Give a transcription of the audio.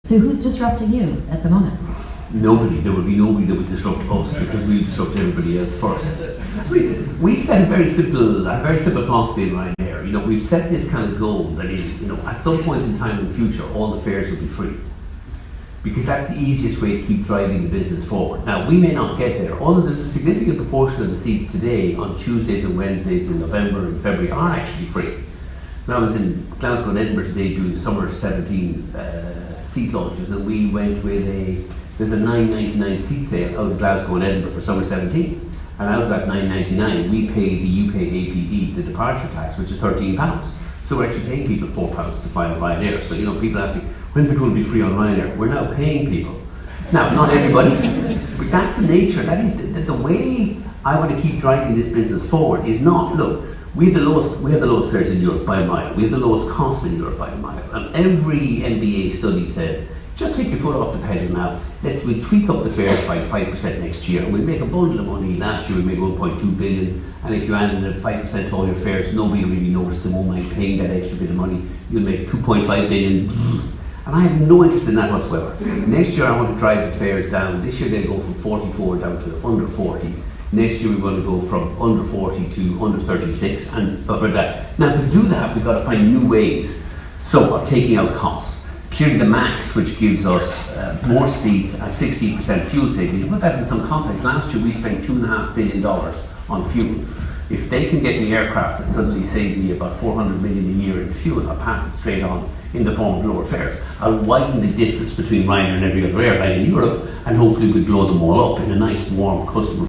So who's disrupting you at the moment? Nobody. There will be nobody that would disrupt us because we disrupt everybody else first. We set a very simple philosophy in Ryanair. You know, we've set this kind of goal that is, you know, at some point in time in the future, all the fares will be free, because that's the easiest way to keep driving the business forward. Now, we may not get there, although there's a significant proportion of the seats today on Tuesdays and Wednesdays in November and February are actually free. When I was in Glasgow and Edinburgh today doing summer 17 seat launches, and we went with there's a $9.99 seat sale out of Glasgow and Edinburgh for summer 17. And out of that $9.99, we pay the UK APD, the departure tax, which is £13. So we're actually paying people £4 to fly on Ryanair. So, you know, people asking, when's it going to be free on Ryanair? We're now paying people. Now, not everybody, but that's the nature. That is the way I want to keep driving this business forward. Is not, look, we have the lowest fares in Europe by a mile. We have the lowest costs in Europe by a mile. And every MBA study says, just take your foot off the pedal now. We'll tweak up the fares by 5% next year, and we'll make a bundle of money. Last year we made 1.2 billion, and if you added a 5% to all your fares, nobody will really notice. They won't mind paying that extra bit of money. You'll make 2.5 billion, and I have no interest in that whatsoever. Next year I want to drive the fares down. This year they'll go from 44 down to under 40. Next year we want to go from under 40 to under 36, and stuff like that. Now, to do that, we've got to find new ways of taking out costs. Clearly the MAX, which gives us more seats at 16% fuel saving. To put that in some context, last year we spent $2.5 billion on fuel. If they can get me aircraft that suddenly save me about 400 million a year in fuel, I'll pass it straight on in the form of lower fares. I'll widen the distance between Ryanair and every other airline in Europe, and hopefully we'll blow them all up in a nice, warm, customer